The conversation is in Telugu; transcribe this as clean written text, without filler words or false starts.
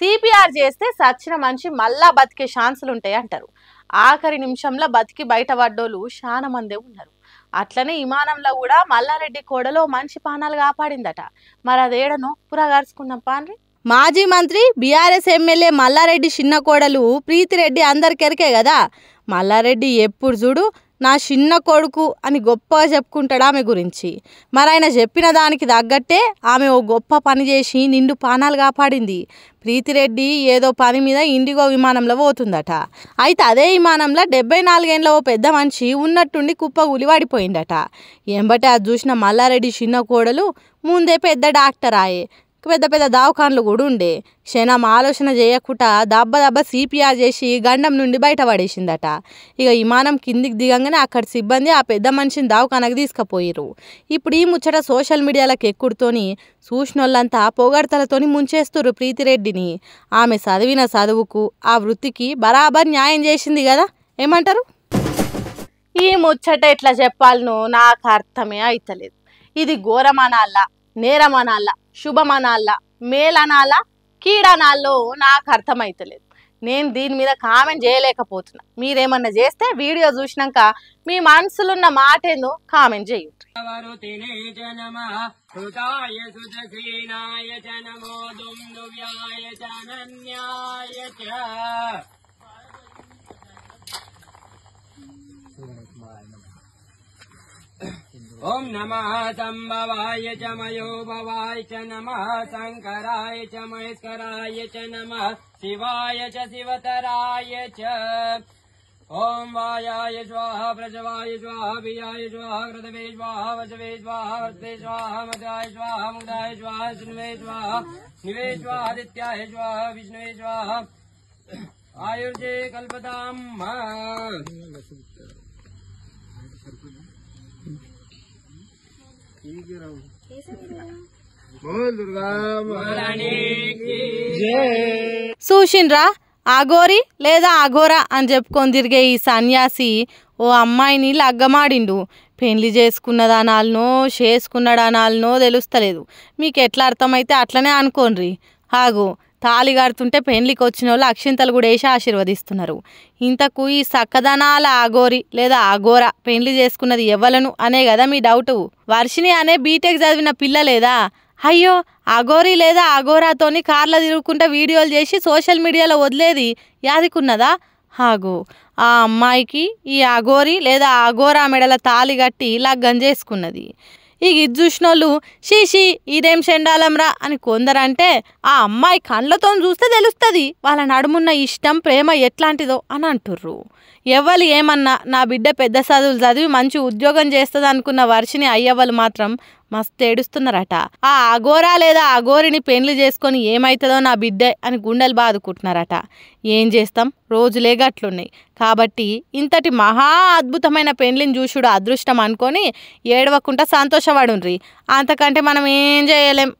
సిపిఆర్ చేస్తే సచ్చిన మనిషి మళ్ళా బతికే ఛాన్సులు ఉంటాయి అంటారు. ఆఖరి నిమిషంలో బతికి బయటపడ్డోళ్ళు చాలా మందే ఉన్నారు. అట్లనే విమానంలో కూడా మల్లారెడ్డి కోడలో మంచి పానాలు కాపాడిందట. మరి అదేడనో పురగార్చుకుందాం పాన్రి. మాజీ మంత్రి బీఆర్ఎస్ ఎమ్మెల్యే మల్లారెడ్డి చిన్న కోడలు ప్రీతిరెడ్డి అందరికెరికే కదా. మల్లారెడ్డి ఎప్పుడు చూడు నా చిన్న కొడుకు అని గొప్పగా చెప్పుకుంటాడు ఆమె గురించి. మరి ఆయన చెప్పిన దానికి తగ్గట్టే ఆమె ఓ గొప్ప పని చేసి నిండు పానాలు కాపాడింది. ప్రీతిరెడ్డి ఏదో పని మీద ఇండిగో విమానంలో పోతుందట. అయితే అదే విమానంలో 74 ఏళ్ళ ఓ పెద్ద మనిషి ఉన్నట్టుండి కుప్ప ఉలివాడిపోయిందట. ఎంబటే అది చూసిన మల్లారెడ్డి చిన్న కోడలు ముందే పెద్ద డాక్టర్ ఆయే, పెద్ద పెద్ద దవాఖాన్లు కూడా ఉండే. క్షణం ఆలోచన చేయకుండా దబ్బ సిపిఆర్ చేసి గండం నుండి బయటపడేసిందట. ఇక విమానం కిందికి దిగంగానే అక్కడ సిబ్బంది ఆ పెద్ద మనిషిని దవాఖానకు తీసుకుపోయిర్రు. ఇప్పుడు ఈ ముచ్చట సోషల్ మీడియాలకు ఎక్కుడుతోని చూసినోళ్ళంతా పొగడ్తలతోని ముంచేస్తుర్రు ప్రీతిరెడ్డిని. ఆమె చదివిన చదువుకు ఆ వృత్తికి బరాబర్ న్యాయం చేసింది కదా, ఏమంటారు? ఈ ముచ్చట ఎట్లా చెప్పాలనో నాకు అర్థమే అయితలేదు. ఇది ఘోరమనాలా, నేరమనాలా, శుభమనాలా, మేలనాలా, కీడనాల్లో నాకు అర్థమైతలేదు. నేను దీని మీద కామెంట్ చేయలేకపోతున్నా. మీరేమన్నా చేస్తే వీడియో చూసినాక మీ మనసులున్న మాట ఏందో కామెంట్ చేయండి. ओम नमः संभवाय च मयो भवाय च नमः शंकराय च महेश्वराय च नमः शिवाय च शिवतराय च ओम वायाय स्वाहा प्रजवाय स्वाहा वियाय स्वाहा कृतवे स्वाहा वचवे स्वाहा वर्ते स्वाहा मदाय स्वाहा मुदाय स्वाहा सुनवे स्वाहा निवे स्वाहा आदित्याय स्वाहा विष्णुवे स्वाहा आयुर्जे कल्पताम् చూసిండ్రా, అఘోరి లేదా అఘోరా అని చెప్పుకొని తిరిగే ఈ సన్యాసి ఓ అమ్మాయిని లగ్గమాడిండు. పెళ్లి చేసుకున్నదానాలనో చేసుకున్నడానాలనో తెలుస్తలేదు. మీకు ఎట్లా అర్థమైతే అట్లనే అనుకోండి. ఆగో తాళి కడుతుంటే పెళ్లికి వచ్చిన వాళ్ళు అక్షింతలు కూడా వేసి ఆశీర్వదిస్తున్నారు. ఇంతకు ఈ సక్కదనాల అఘోరి లేదా అఘోరా పెళ్లి చేసుకున్నది ఎవ్వలను అనే కదా మీ డౌటు. వర్షిని అనే బీటెక్ చదివిన పిల్ల లేదా? అయ్యో అఘోరి లేదా అఘోరాతోని కార్లో తిరుగుకుంటే వీడియోలు చేసి సోషల్ మీడియాలో వదిలేది యాదికున్నదా? హాగో ఆ అమ్మాయికి ఈ అఘోరి లేదా అఘోరా మెడల తాళి కట్టి లగ్గం చేసుకున్నది. ఇక ఇది చూసిన వాళ్ళు షీషీ ఇదేం చెండాలంరా అని కొందరంటే, ఆ అమ్మాయి కళ్ళతో చూస్తే తెలుస్తుంది వాళ్ళ నడుమున్న ఇష్టం ప్రేమ ఎట్లాంటిదో అని అంటుర్రు. ఎవ్వరు ఏమన్నా నా బిడ్డ పెద్ద చదువులు చదివి మంచి ఉద్యోగం చేస్తుంది అనుకున్న వర్షిని అయ్యవ్వలు మాత్రం మస్తు ఏడుస్తున్నారట. ఆ అఘోరా లేదా అఘోరిని పెళ్లి చేసుకొని ఏమవుతుందో నా బిడ్డ అని గుండెలు బాదుకుంటున్నారట. ఏం చేస్తాం, రోజులే గట్లున్నాయి. కాబట్టి ఇంతటి మహా అద్భుతమైన పెళ్లిని చూసుడు అదృష్టం అనుకొని ఏడవకుండా సంతోషపడుండ్రి. అంతకంటే మనం ఏం చేయలేం.